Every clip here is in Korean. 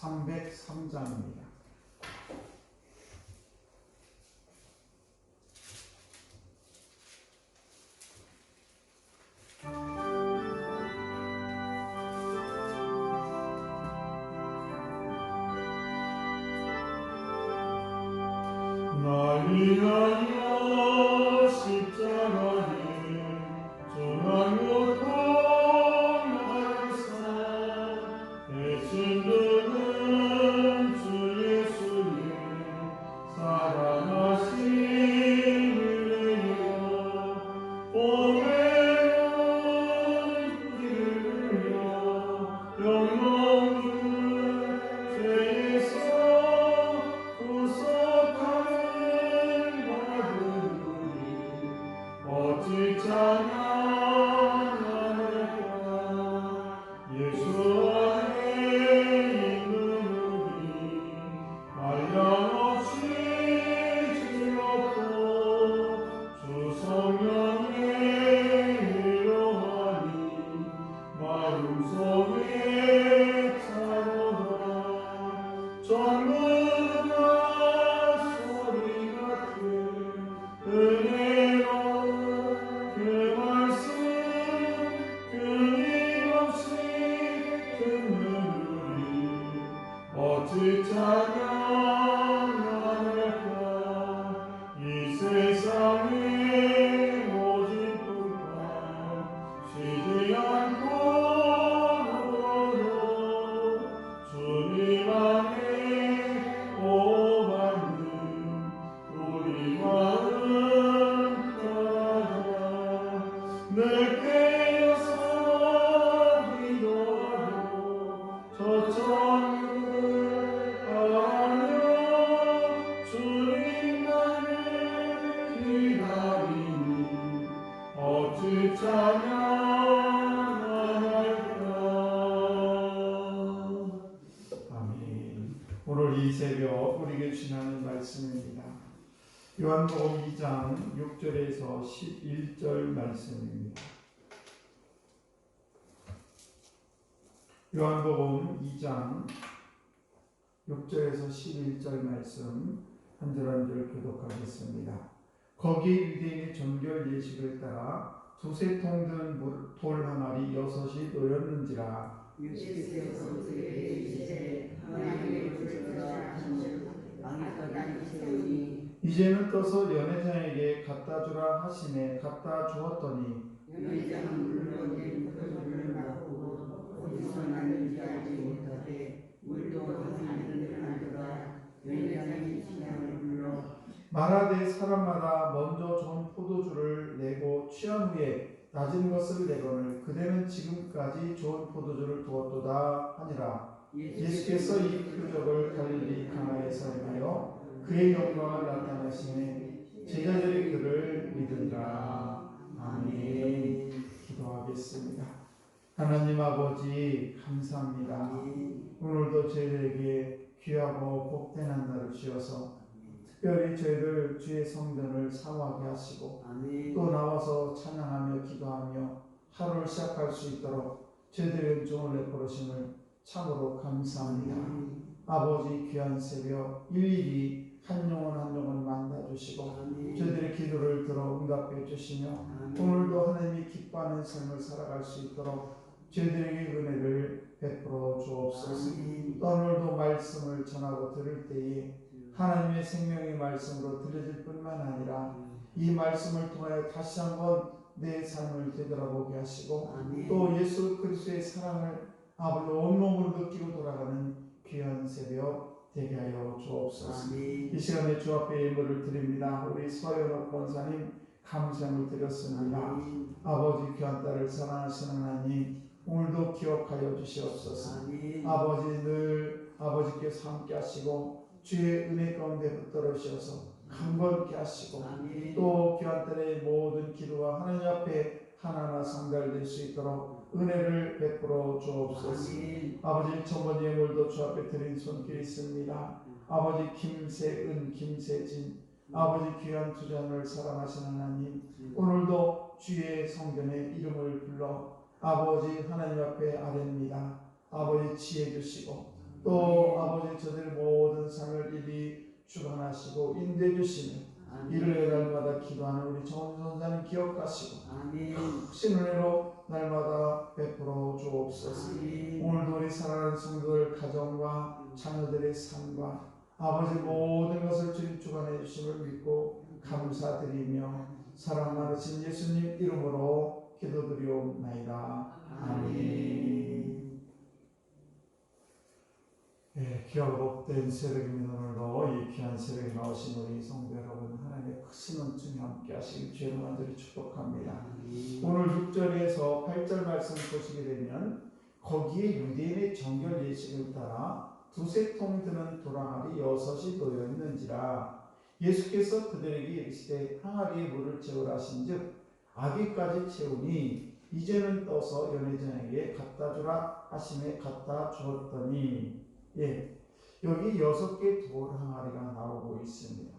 303장입니다. 날 위하여 십자가에 전한 고통하사 대신 듣는 주 예수님 살아나심을 보내는 길을요 영원히 죄에서 구속하는 어찌 찬양하느냐 예수 안에 있는 우리 말량없이 즐겁고 주 성령의 위로하니 마음속에 차오르라 전부 다 소리 같은 은혜로 그 말씀 끊임없이 듣는 우리 어찌 찬양하느냐 이 세상의 모진 불과 쉬지 않고 누워도 주님 안에 보호받는 우리 마음 따라 늘 깨어서 기도하고 저천을 바라며 주님만을 기다리니 어찌 찬양할까. 아멘. 오늘 이 새벽 우리에게 주시는 말씀입니다. 요한복음 2장 6절에서 11절 말씀입니다. 요한복음 2장 6절에서 11절 말씀 한 절 한 절 교독하겠습니다. 거기에 유대인의 정결 예식을 따라 두세 통 든 돌 항아리 6이 놓였는지라. 예수께서 그에게 이르시되 하나님의 불을 하시는 왕이거든 세우니 이제는 떠서 연회장에게 갖다 주라 하시매 갖다 주었더니 연회장은 물론 물을 맛보고 어디서 났는지 알지 못하되 물도 가사는 알더라. 연회장이 신앙을 불러 말하되 사람마다 먼저 좋은 포도주를 내고 취한 후에 낮은 것을 내거늘 그대는 지금까지 좋은 포도주를 두었도다 하니라. 예수께서 이 표적을 갈릴리 가나에서 행하여 그의 영광을 나타내시니 제자들이 그를 믿으리라. 아멘. 기도하겠습니다. 하나님 아버지 감사합니다. 오늘도 저희에게 귀하고 복된 한 날을 주셔서 특별히 저희들 주의 성전을 사모하게 하시고 또 나와서 찬양하며 기도하며 하루를 시작할 수 있도록 저희들의 은총을 베풀으심을 참으로 감사합니다. 아버지 귀한 새벽 일일이 한 영혼 한 영혼 만나주시고 저희들의 기도를 들어 응답해 주시며 오늘도 하나님이 기뻐하는 삶을 살아갈 수 있도록 저희들에게 은혜를 베풀어 주옵소서. 또 오늘도 말씀을 전하고 들을 때에 하나님의 생명의 말씀으로 들려질 뿐만 아니라 이 말씀을 통하여 다시 한번 내 삶을 되돌아보게 하시고 또 예수 그리스도의 사랑을 아버지 온몸으로 느끼고 돌아가는 귀한 새벽 되게 하여 주옵소서. 이 시간에 주 앞에 예물을 드립니다. 우리 서현옥 권사님 감사함을 드렸습니다. 아버지 귀한 딸을 사랑하시는 하나님 오늘도 기억하여 주시옵소서. 아버지 늘 아버지께서 함께 하시고 주의 은혜 가운데 붙들으셔서 강건케 하시고 또 귀한 딸의 모든 기도와 하나님 앞에 하나하나 상달될 수 있도록 은혜를 베풀어 주옵소서. 아버지 천번 예물도 주 앞에 드린 손길이 있습니다. 아버지 김세은, 김세진 아버지 귀한 두 자녀를 사랑하시는 하나님 오늘도 주의 성전에 이름을 불러 아버지 하나님 앞에 아뢰입니다. 아버지 지혜 주시고 또 아버지 저들 모든 삶을 일이 주관하시고 인도해 주시며 이를 날마다 기도하는 우리 정원 선사님 기억하시고 크신 은혜로 날마다 베풀어 주옵소서. 오늘도 우리 사랑하는 성도들 가정과 자녀들의 삶과 아버지 모든 것을 주님 주관해 주심을 믿고 감사드리며 사랑 많으신 예수님 이름으로 기도드리옵나이다. 아멘. 네, 귀하고 복된 새벽입니다. 오늘도 이 귀한 새벽에 나오신 우리 성도 여러분, 하나님의 크신 은총이 함께 하시길 주의 간절히 축복합니다. 오늘 6절에서 8절 말씀 보시게 되면 거기에 유대인의 정결 예식을 따라 두세 통 드는 도랑아리 6이 놓여 있는지라 예수께서 그들에게 이르시되 항아리에 물을 채우라 하신즉 아비까지 채우니 이제는 떠서 연회장에게 갖다 주라 하심에 갖다 주었더니 여기 6개 돌 항아리가 나오고 있습니다.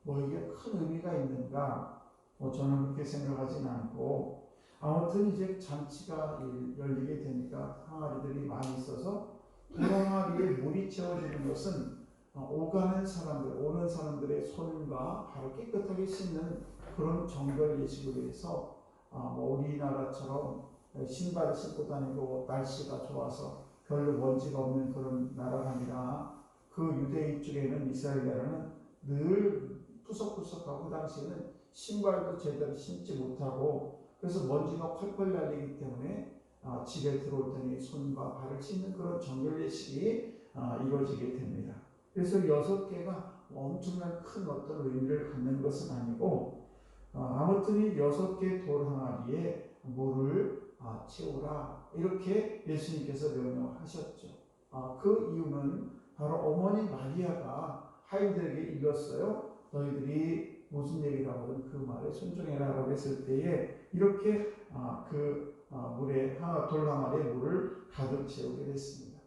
이게 큰 의미가 있는가? 저는 그렇게 생각하진 않고 아무튼 이제 잔치가 열리게 되니까 항아리들이 많이 있어서 돌 항아리에 물이 채워지는 것은 오는 사람들의 손과 발을 깨끗하게 씻는 그런 정결 예식을 위해서 우리나라처럼 신발을 신고 다니고 날씨가 좋아서 별로 먼지가 없는 그런 나라가 아니라 그 유대인 쪽에는 이스라엘 나라는 늘 푸석푸석하고 그 당시에는 신발도 제대로 신지 못하고 그래서 먼지가 펄펄 날리기 때문에 집에 들어올 때니 손과 발을 씻는 그런 정결 예식이 이루어지게 됩니다. 그래서 6개가 엄청난 큰 어떤 의미를 갖는 것은 아니고 아무튼 이 6개 돌 항아리에 물을 채우라 이렇게 예수님께서 명령하셨죠. 그 이유는 바로 어머니 마리아가 하인들에게 일렀어요. 너희들이 무슨 얘기를 하거든 그 말에 순종해라라고 했을 때에 이렇게 돌 항아리에 물을 가득 채우게 됐습니다.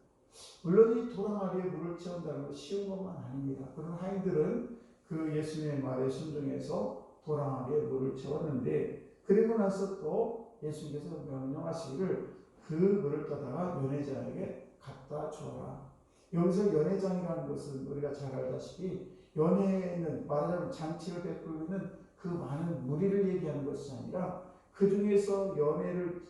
물론 이 돌 항아리에 물을 채운다는 건 쉬운 것만 아닙니다. 그런 하인들은 그 예수님의 말에 순종해서 돌 항아리에 물을 채웠는데 그리고 나서 또 예수님께서 명령하시기를 그 물을 떠다가 연회장에게 갖다 주어라. 여기서 연회장이라는 것은 우리가 잘 알다시피 연회는 말하자면 잔치를 베풀는 그 많은 무리를 얘기하는 것이 아니라 그 중에서 연회를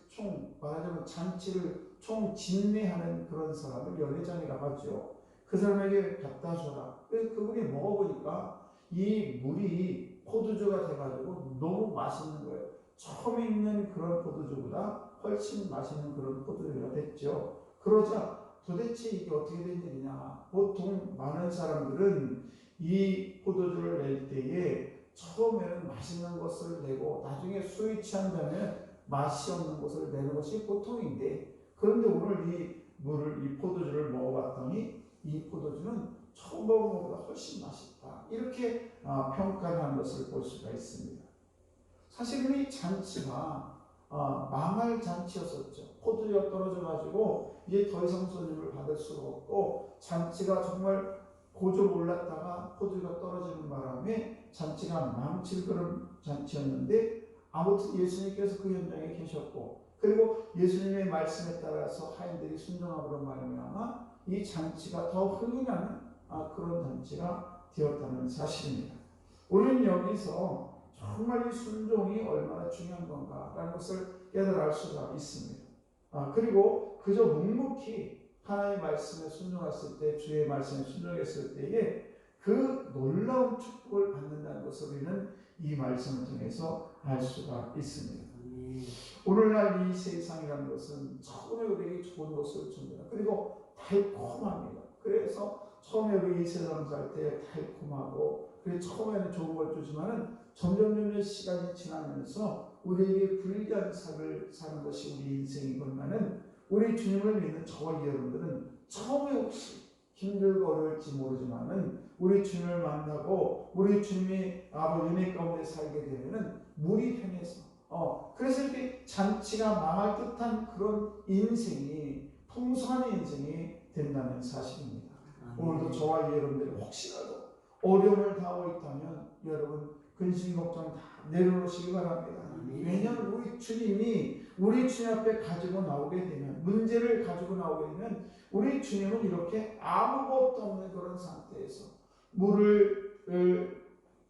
말하자면 잔치를 진례하는 그런 사람을 연회장이라고 하죠. 그 사람에게 갖다 줘라. 그래서 그분이 먹어보니까 이 물이 포도주가 돼가지고 너무 맛있는 거예요. 처음 있는 그런 포도주보다 훨씬 맛있는 그런 포도주가 됐죠. 그러자 도대체 이게 어떻게 된 일이냐. 보통 많은 사람들은 이 포도주를 낼 때에 처음에는 맛있는 것을 내고 나중에 술이 취한 다음에 맛이 없는 것을 내는 것이 보통인데 그런데 오늘 이 포도주를 먹어봤더니 이 포도주는 처음 먹은 것보다 훨씬 맛있다. 이렇게 평가를 한 것을 볼 수가 있습니다. 사실은 이 잔치가 망할 잔치였었죠. 포도주가 떨어져가지고 이제 더 이상 손님을 받을 수가 없고 잔치가 정말 고조 올랐다가 포도주가 떨어지는 바람에 잔치가 망칠 그런 잔치였는데 아무튼 예수님께서 그 현장에 계셨고 그리고 예수님의 말씀에 따라서 하인들이 순종함으로 말미암아 이 잔치가 더 흥이 나는 그런 잔치가 되었다는 사실입니다. 우리는 여기서 정말 이 순종이 얼마나 중요한 건가라는 것을 깨달아 알 수가 있습니다. 그리고 그저 묵묵히 하나님의 말씀에 순종했을 때 주의 말씀에 순종했을 때에 그 놀라운 축복을 받는다는 것을 우리는 이 말씀을 통해서 알 수가 있습니다. 오늘날 이 세상이라는 것은 처음에 우리에게 좋은 것을 줍니다. 그리고 달콤합니다. 그래서 처음에 우리 이 세상 살 때 달콤하고 그리고 처음에는 좋은 걸 주지만은 점점 시간이 지나면서 우리에게 불리한 삶을 사는 것이 우리 인생이건만은 우리 주님을 믿는 저와 여러분들은 처음에 혹시 힘들고 어려울지 모르지만은 우리 주님을 만나고 우리 주님이 아버지 은혜 가운데 살게 되면은 물이 편해서 그래서 이렇게 잔치가 망할 듯한 그런 인생이 풍성한 인생이 된다는 사실입니다. 오늘도 저와 여러분들이 혹시라도 어려움을 당하고 있다면 여러분 근심 걱정 다 내려놓으시기 바랍니다. 왜냐하면 우리 주님이 우리 주님 앞에 가지고 나오게 되면, 문제를 가지고 나오게 되면 우리 주님은 이렇게 아무것도 없는 그런 상태에서 물을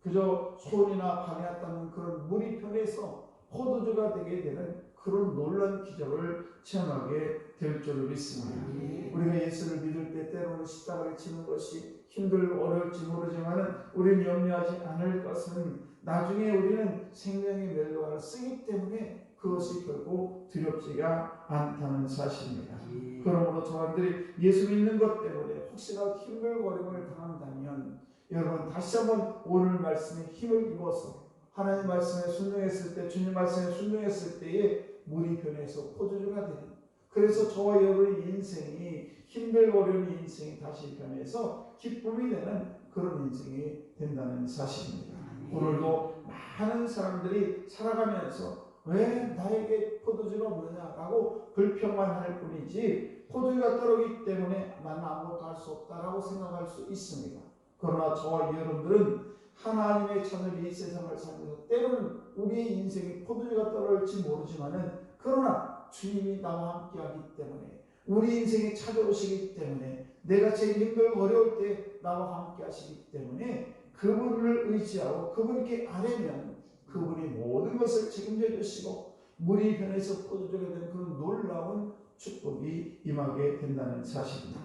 그저 손이나 발에 닿는 그런 물이 변해서 포도주가 되게 되는 그런 놀라운 기적을 체험하게 될 줄을 믿습니다. 우리가 예수를 믿을 때 때로는 십자가를 지는 것이 힘들고 어려울지 모르지만 우리는 염려하지 않을 것은 나중에 우리는 생명의 멸류관을 쓰기 때문에 그것이 결국 두렵지가 않다는 사실입니다. 그러므로 저희들이 예수 믿는 것 때문에 혹시나 힘들고 어려움을 당한다면 여러분 다시 한번 오늘 말씀에 힘을 입어서 하나님 말씀에 순종했을 때, 주님 말씀에 순종했을 때에 물이 변해서 포도주가 되는, 그래서 저와 여러분의 인생이 힘들고 어려운 인생이 다시 변해서 기쁨이 되는 그런 인생이 된다는 사실입니다. 오늘도 많은 사람들이 살아가면서 왜 나에게 포도주가 없느냐라고 불평만 할 뿐이지 포도주가 떨어지기 때문에 나는 아무것도 할 수 없다라고 생각할 수 있습니다. 그러나 저와 여러분들은 하나님의 자녀들이 이 세상을 살면서 때로는 우리의 인생이 포도주가 떨어질지 모르지만은 그러나 주님이 나와 함께 하기 때문에 우리 인생에 찾아오시기 때문에 내가 제일 힘들고 어려울 때 나와 함께 하시기 때문에 그분을 의지하고 그분께 아뢰면 그분이 모든 것을 책임져 주시고 물이 변해서 포도주가 되는 그런 놀라운 축복이 임하게 된다는 사실입니다.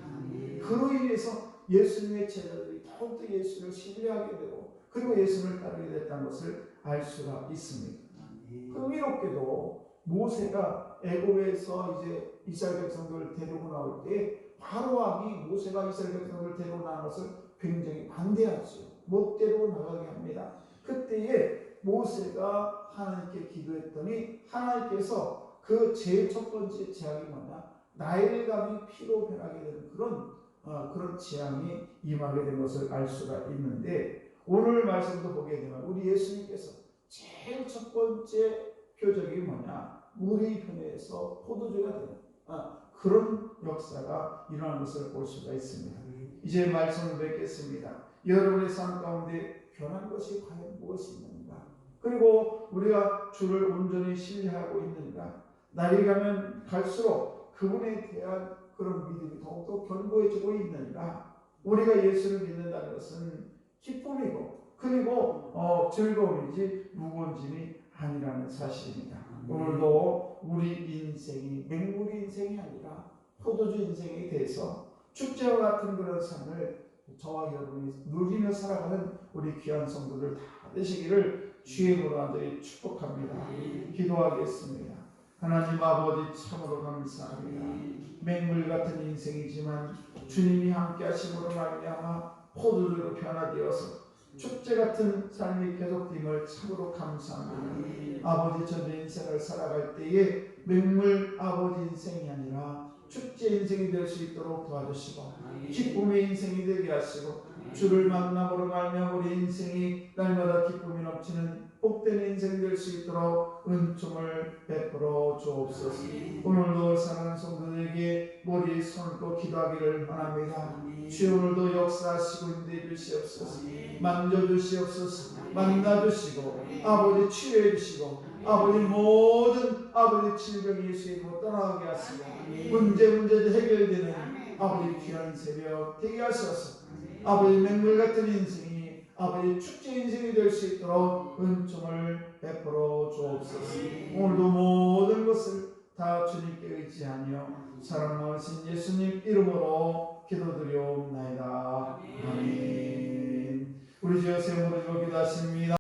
그로 인해서 예수님의 제자들이 더욱더 예수를 신뢰하게 되고 그리고 예수를 따르게 됐다는 것을 알 수가 있습니다. 흥미롭게도 모세가 애굽에서 이제 이스라엘 백성들을 데리고 나올 때 바로 왕이 모세가 이스라엘 백성들을 데리고 나가는 것을 굉장히 반대하죠. 못 데리고 나가게 합니다. 그때에 모세가 하나님께 기도했더니 하나님께서 그 제일 첫 번째 재앙이 뭐냐? 나일강이 피로 변하게 되는 그런 재앙이 임하게 된 것을 알 수가 있는데 오늘 말씀도 보게 되면 우리 예수님께서 제일 첫 번째 표적이 뭐냐? 물이 변해서 포도주가 되는 그런 역사가 일어나는 것을 볼 수가 있습니다. 이제 말씀을 뵙겠습니다. 여러분의 삶 가운데 변한 것이 과연 무엇이 있는가? 그리고 우리가 주를 온전히 신뢰하고 있는가? 날이 가면 갈수록 그분에 대한 그런 믿음이 더욱더 견고해지고 있는가? 우리가 예수를 믿는다는 것은 기쁨이고 그리고 즐거움이지 무거운 짐이 아니라는 사실입니다. 오늘도 우리 인생이 맹물 인생이 아니라 포도주 인생에 대해서 축제와 같은 그런 삶을 저와 여러분이 누리며 살아가는 우리 귀한 성도들 다 되시기를 주의 이름으로 간절히 축복합니다. 기도하겠습니다. 하나님 아버지 참으로 감사합니다. 맹물 같은 인생이지만 주님이 함께 하심으로 말미암아 포도주로 변화되어서 축제 같은 삶이 계속됨을 참으로 감사합니다. 아버지 저 내 인생을 살아갈 때에 맹물 아버지 인생이 아니라 축제 인생이 될 수 있도록 도와주시고 기쁨의 인생이 되게 하시고 주를 만남으로 말미암아 우리 인생이 날마다 기쁨이 넘치는 복된 인생이 될 수 있도록 은총을 베풀어 주옵소서. 오늘도 사랑하는 성도들에게 머리에 손을 또 기도하기를 원합니다. 주여 오늘도 역사하시고 인도해 주시옵소서. 만져주시옵소서. 만나주시고 아버지 치유해 주시고 아버지 모든 아버지 질병 예수의 이름으로 떠나게 하시고 문제도 해결되는 아버지 귀한 새벽 되게 하셔서 아버지 맹물 같은 인생이 아버지 축제 인생이 될 수 있도록 은총을 베풀어 주옵소서. 오늘도 모든 것을 다 주님께 의지하며 사랑하신 예수님 이름으로 기도드리옵나이다. 아멘. 우리 주 예수의 무릎을 기도하십니다.